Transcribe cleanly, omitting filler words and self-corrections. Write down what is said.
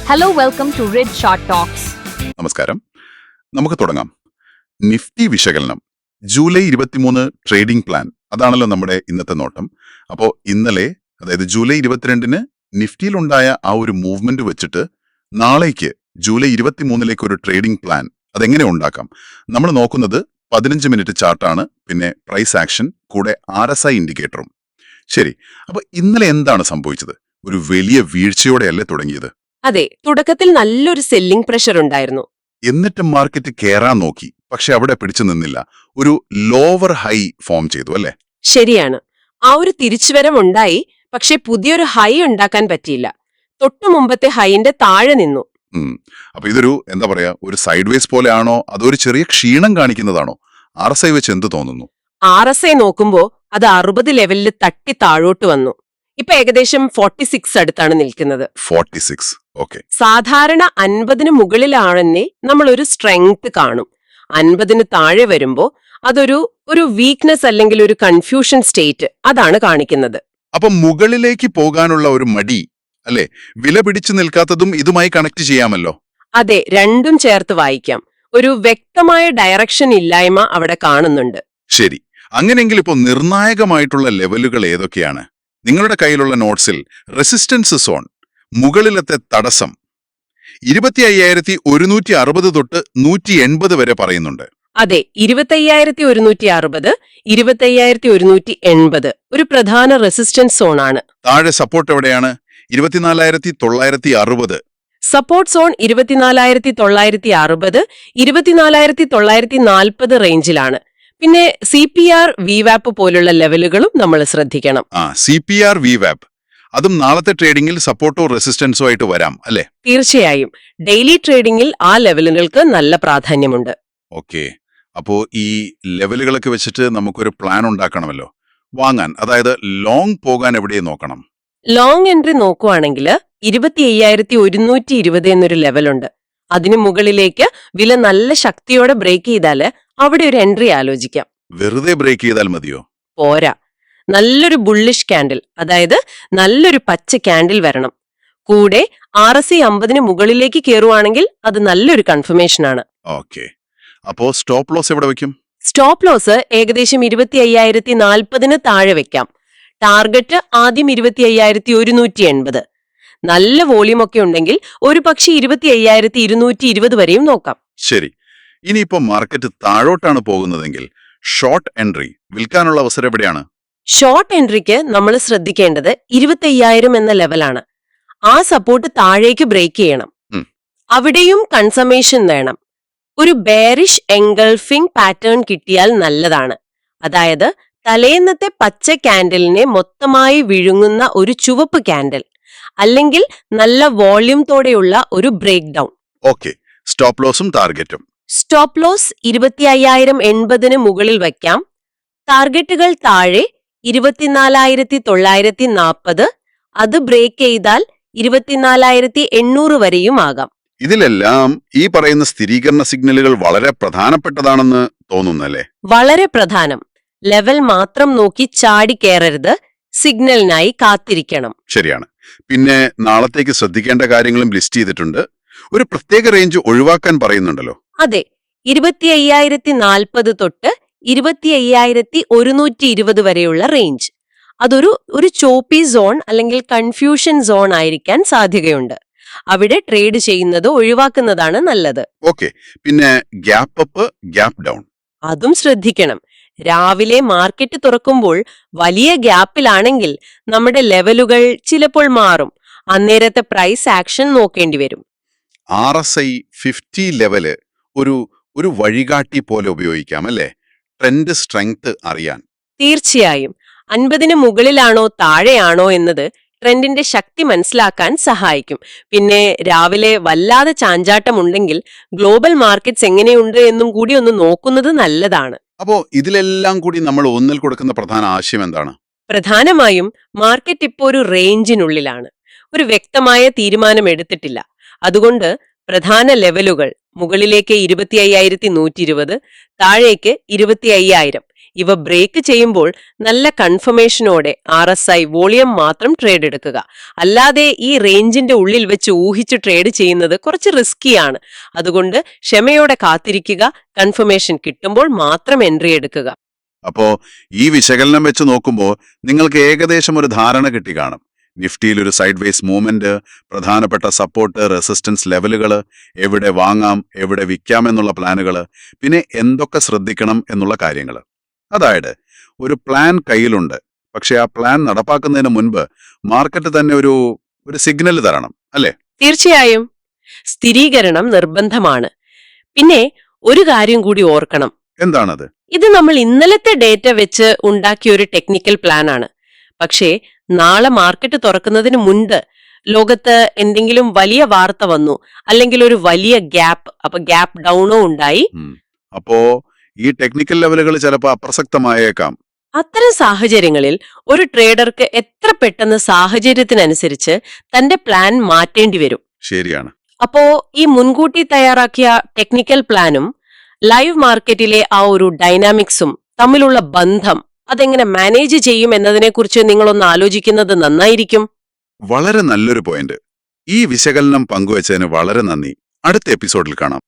Hello, welcome to Rid Short Talks. നമസ്കാരം. നമുക്ക് തുടങ്ങാം. നിഫ്റ്റി വിശകലനം. July 23 trading plan. അതാണല്ലോ നമ്മുടെ ഇന്നത്തെ നോട്ടം. അപ്പോൾ ഇന്നലെ, അതായത് ജൂലൈ 22-ന് നിഫ്റ്റിയിലുണ്ടായ ആ ഒരു മൂവ്മെന്റ് വെച്ചിട്ട് നാളേക്ക് ജൂലൈ 23-ലേക്ക് ഒരു ട്രേഡിംഗ് പ്ലാൻ അതെങ്ങനെ ഉണ്ടാക്കാം? നമ്മൾ നോക്കുന്നത് 15 മിനിറ്റ് ചാർട്ടാണ്, പിന്നെ പ്രൈസ് ആക്ഷൻ, കൂടെ RSI ഇൻഡിക്കേറ്ററും. ശരി, അപ്പൊ ഇന്നലെ എന്താണ് സംഭവിച്ചത്? ഒരു വലിയ വീഴ്ചയോടെയല്ലേ തുടങ്ങിയത്? അതെ, തുടക്കത്തിൽ നല്ലൊരു സെല്ലിംഗ് പ്രഷർ ഉണ്ടായിരുന്നു. എന്നിട്ട് മാർക്കറ്റ് കയറാൻ നോക്കി, പക്ഷെ അവിടെ പിടിച്ചു നിന്നില്ല. ഒരു ലോവർ ഹൈ ഫോം ചെയ്തു അല്ലേ? ശരിയാണ്, ആ ഒരു തിരിച്ചുവരവുണ്ടായി. പക്ഷെ പുതിയൊരു ഹൈ ഉണ്ടാക്കാൻ പറ്റിയില്ല. തൊട്ടു മുമ്പത്തെ ഹൈന്റെ താഴെ നിന്നു. അപ്പൊ ഇതൊരു എന്താ പറയാ, ഒരു സൈഡ് വേസ് പോലെയാണോ അതോ ഒരു ചെറിയ ക്ഷീണം കാണിക്കുന്നതാണോ? RSI വെച്ച് എന്ത് തോന്നുന്നു? RSI നോക്കുമ്പോ അത് 60 ലെവലിൽ തട്ടി താഴോട്ട് വന്നു. ഇപ്പൊ ഏകദേശം 46 അടുത്താണ് നിൽക്കുന്നത്. 46. ഓക്കെ. സാധാരണ 50-ന് മുകളിലാണെന്നേ നമ്മൾ ഒരു സ്ട്രെങ്ത് കാണും. 50-ന് താഴെ വരുമ്പോ അതൊരു വീക്ക്നെസ് അല്ലെങ്കിൽ ഒരു കൺഫ്യൂഷൻ സ്റ്റേറ്റ് അതാണ് കാണിക്കുന്നത്. അപ്പൊ മുകളിലേക്ക് പോകാനുള്ള ഒരു മടി അല്ലെ, വില പിടിച്ചു നിൽക്കാത്തതും ഇതുമായി കണക്ട് ചെയ്യാമല്ലോ. അതെ, രണ്ടും ചേർത്ത് വായിക്കാം. ഒരു വ്യക്തമായ ഡയറക്ഷൻ ഇല്ലായ്മ അവിടെ കാണുന്നുണ്ട്. ശരി, അങ്ങനെയെങ്കിൽ ഇപ്പോൾ നിർണായകമായിട്ടുള്ള ലെവലുകൾ ഏതൊക്കെയാണ്? നിങ്ങളുടെ കയ്യിലുള്ള നോട്ട്സിൽ റെസിസ്റ്റൻസ് സോൺ, മുകളിലത്തെ തടസ്സം 25,160 തൊട്ട് 180 വരെ പറയുന്നുണ്ട്. അതെ, 25,160, 25,180 ഒരു പ്രധാന റെസിസ്റ്റൻസ് സോണാണ്. താഴെ സപ്പോർട്ട് എവിടെയാണ്? 24,960. സപ്പോർട്ട് സോൺ 24,960, 24,940 റേഞ്ചിലാണ്. പിന്നെ CPR VWAP പോലുള്ള ലെവലുകളും നമ്മൾ ശ്രദ്ധിക്കണം. CPR VWAP അതും നാളത്തെ ട്രേഡിംഗിൽ സപ്പോർട്ടോ റെസിസ്റ്റൻസോ ആയിട്ട് വരാം അല്ലേ? തീർച്ചയായും, ഡെയിലി ട്രേഡിംഗിൽ ആ ലെവലുകൾക്ക് നല്ല പ്രാധാന്യമുണ്ട്. ഓക്കെ, അപ്പോ ഈ ലെവലുകളൊക്കെ വെച്ചിട്ട് നമുക്കൊരു പ്ലാൻ ഉണ്ടാക്കണമല്ലോ. വാങ്ങാൻ, അതായത് ലോങ് പോകാൻ എവിടെ നോക്കണം? ലോങ് എൻട്രി നോക്കുവാണെങ്കിൽ 25,120 എന്നൊരു ലെവലുണ്ട്. അതിനു മുകളിലേക്ക് വില നല്ല ശക്തിയോടെ ബ്രേക്ക് ചെയ്താല് അവിടെ ഒരു എൻട്രി ആലോചിക്കാം. വെറുതെ ബ്രേക്ക് ചെയ്താൽ മതിയോ? പോരാ, നല്ലൊരു ബുള്ളിഷ് ക്യാൻഡിൽ, അതായത് നല്ലൊരു പച്ച ക്യാൻഡിൽ വരണം. കൂടെ RSI 50-ന് മുകളിലേക്ക് കയറുവാണെങ്കിൽ അത് നല്ലൊരു കൺഫർമേഷനാണ്. ഓക്കെ, അപ്പോ സ്റ്റോപ്പ് ലോസ് എവിടെ വെക്കും? സ്റ്റോപ്പ് ലോസ് ഏകദേശം 25,040-ന് താഴെ വെക്കാം. ടാർഗറ്റ് ആദ്യം 25,180. നല്ല വോളിയം ഒക്കെ ഉണ്ടെങ്കിൽ ഒരു പക്ഷേ 25,220 വരെയും നോക്കാം. ശരി, ഇനിയിപ്പോ മാർക്കറ്റ് താഴോട്ടാണ് പോകുന്നതെങ്കിൽ ഷോർട്ട് എൻട്രി വിൽക്കാനുള്ള അവസരം എവിടെയാണ്? ഷോർട്ട് എൻട്രിക്ക് നമ്മൾ ശ്രദ്ധിക്കേണ്ടത് 25,000 എന്ന ലെവലാണ്. ആ സപ്പോർട്ട് താഴേക്ക് ബ്രേക്ക് ചെയ്യണം. അവിടെയും കൺഫർമേഷൻ വേണം. ഒരു ബെയറിഷ് എൻഗൾഫിംഗ് പാറ്റേൺ കിട്ടിയാൽ നല്ലതാണ്. അതായത് തലേന്നത്തെ പച്ച ക്യാൻഡലിനെ മൊത്തമായി വിഴുങ്ങുന്ന ഒരു ചുവപ്പ് ക്യാൻഡൽ, അല്ലെങ്കിൽ നല്ല വോള്യൂംതോടെയുള്ള ഒരു ബ്രേക്ക് ഡൗൺ. ഓക്കെ, സ്റ്റോപ്പ് ലോസും ടാർഗറ്റും. സ്റ്റോപ്പ് ലോസ് 25,080-ന് മുകളിൽ വയ്ക്കാം. ടാർഗറ്റുകൾ താഴെ 24,940. അത് ബ്രേക്ക് ചെയ്താൽ 24,800 വരെയും ആകാം. ഇതിലെല്ലാം ഈ പറയുന്ന സ്ഥിരീകരണ സിഗ്നലുകൾ വളരെ പ്രധാനപ്പെട്ടതാണെന്ന് തോന്നുന്നല്ലേ? വളരെ പ്രധാനം. ലെവൽ മാത്രം നോക്കി ചാടി കയറരുത്, സിഗ്നലിനായി കാത്തിരിക്കണം. ശരിയാണ്. പിന്നെ നാളത്തേക്ക് ശ്രദ്ധിക്കേണ്ട കാര്യങ്ങളും ലിസ്റ്റ് ചെയ്തിട്ടുണ്ട്. ഒരു പ്രത്യേക റേഞ്ച് ഒഴിവാക്കാൻ പറയുന്നുണ്ടല്ലോ. അതെ, 25,040 തൊട്ട് 25,120 വരെയുള്ള റേഞ്ച്. അതൊരു ചോപ്പി സോൺ അല്ലെങ്കിൽ കൺഫ്യൂഷൻ സോൺ ആയിരിക്കാൻ സാധ്യതയുണ്ട്. അവിടെ ട്രേഡ് ചെയ്യുന്നത് ഒഴിവാക്കുന്നതാണ് നല്ലത്. ഓക്കെ, പിന്നെ ഗ്യാപ്പ് അപ്പ്, ഗ്യാപ്പ് ഡൗൺ അതും ശ്രദ്ധിക്കണം. രാവിലെ മാർക്കറ്റ് തുറക്കുമ്പോൾ വലിയ ഗ്യാപ്പിലാണെങ്കിൽ നമ്മുടെ ലെവലുകൾ ചിലപ്പോൾ മാറും. അന്നേരത്തെ പ്രൈസ് ആക്ഷൻ നോക്കേണ്ടി വരും. RSI 50 ലെവല് ഒരു വഴികാട്ടി പോലെ ഉപയോഗിക്കാം അല്ലേ? ട്രെൻഡ് സ്ട്രെങ്ത് അറിയാൻ. തീർച്ചയായും, 50-ന് മുകളിലാണോ താഴെയാണോ എന്നത് ട്രെൻഡിന്റെ ശക്തി മനസ്സിലാക്കാൻ സഹായിക്കും. പിന്നെ രാവിലെ വല്ലാതെ ചാഞ്ചാട്ടമുണ്ടെങ്കിൽ ഗ്ലോബൽ മാർക്കറ്റ്സ് എങ്ങനെയുണ്ട് എന്നും കൂടി ഒന്ന് നോക്കുന്നത് നല്ലതാണ്. അപ്പോ ഇതിലെല്ലാം കൂടി നമ്മൾ ഊന്നൽ കൊടുക്കുന്ന പ്രധാന ആശയം എന്താണ്? പ്രധാനമായും മാർക്കറ്റ് ഇപ്പോൾ ഒരു റേഞ്ചിനുള്ളിലാണ്. ഒരു വ്യക്തമായ തീരുമാനം എടുത്തിട്ടില്ല. അതുകൊണ്ട് പ്രധാന ലെവലുകൾ മുകളിലേക്ക് 25,120, താഴേക്ക് 25,000. ഇവ ബ്രേക്ക് ചെയ്യുമ്പോൾ നല്ല കൺഫർമേഷനോടെ RSI വോളിയം മാത്രം ട്രേഡ് എടുക്കുക. അല്ലാതെ ഈ റേഞ്ചിന്റെ ഉള്ളിൽ വെച്ച് ഊഹിച്ച് ട്രേഡ് ചെയ്യുന്നത് കുറച്ച് റിസ്കിയാണ്. അതുകൊണ്ട് ക്ഷമയോടെ കാത്തിരിക്കുക, കൺഫർമേഷൻ കിട്ടുമ്പോൾ മാത്രം എൻട്രി എടുക്കുക. അപ്പോ ഈ വിശകലനം വെച്ച് നോക്കുമ്പോൾ നിങ്ങൾക്ക് ഏകദേശം ഒരു ധാരണ കിട്ടി കാണും. നിഫ്റ്റിയിൽ ഒരു സൈഡ് വേസ് മൂവ്മെന്റ്, പ്രധാനപ്പെട്ട സപ്പോർട്ട് റെസിസ്റ്റൻസ് ലെവലുകൾ, എവിടെ വാങ്ങാം എവിടെ വിൽക്കാം എന്നുള്ള പ്ലാനുകൾ, പിന്നെ എന്തൊക്കെ ശ്രദ്ധിക്കണം എന്നുള്ള കാര്യങ്ങൾ. അതായത് ഒരു പ്ലാൻ കയ്യിലുണ്ട്, പക്ഷെ ആ പ്ലാൻ നടപ്പാക്കുന്നതിന് മുൻപ് മാർക്കറ്റ് തന്നെ ഒരു സിഗ്നൽ തരണം, അല്ലേ? തീർച്ചയായും സ്ഥിരീകരണം നിർബന്ധമാണ്. പിന്നെ ഒരു കാര്യം കൂടി ഓർക്കണം. എന്താണത്? ഇത് നമ്മൾ ഇന്നലത്തെ ഡേറ്റ വെച്ച് ഉണ്ടാക്കിയ ഒരു ടെക്നിക്കൽ പ്ലാൻ ആണ്. പക്ഷേ നാളെ മാർക്കറ്റ് തുറക്കുന്നതിന് മുൻപ് ലോകത്ത് എന്തെങ്കിലും വലിയ വാർത്ത വന്നു, അല്ലെങ്കിൽ ഒരു വലിയ ഗ്യാപ്പ് ഡൗണോ ഉണ്ടായി, അപ്പോ ഈ ടെക്നിക്കൽ ലെവലുകൾ ചിലപ്പോൾ അപ്രസക്തമായേക്കാം. അത്തരം സാഹചര്യങ്ങളിൽ ഒരു ട്രേഡർക്ക് എത്ര പെട്ടെന്ന് സാഹചര്യത്തിനനുസരിച്ച് തന്റെ പ്ലാൻ മാറ്റേണ്ടി വരും. ശരിയാണ്. അപ്പോ ഈ മുൻകൂട്ടി തയ്യാറാക്കിയ ടെക്നിക്കൽ പ്ലാനും ലൈവ് മാർക്കറ്റിലെ ആ ഒരു ഡൈനാമിക്സും തമ്മിലുള്ള ബന്ധം അതെങ്ങനെ മാനേജ് ചെയ്യും എന്നതിനെക്കുറിച്ച് നിങ്ങളൊന്ന് ആലോചിക്കുന്നത് നന്നായിരിക്കും. വളരെ നല്ലൊരു പോയിന്റ്. ഈ വിശകലനം പങ്കുവച്ചതിന് വളരെ നന്ദി. അടുത്ത എപ്പിസോഡിൽ കാണാം.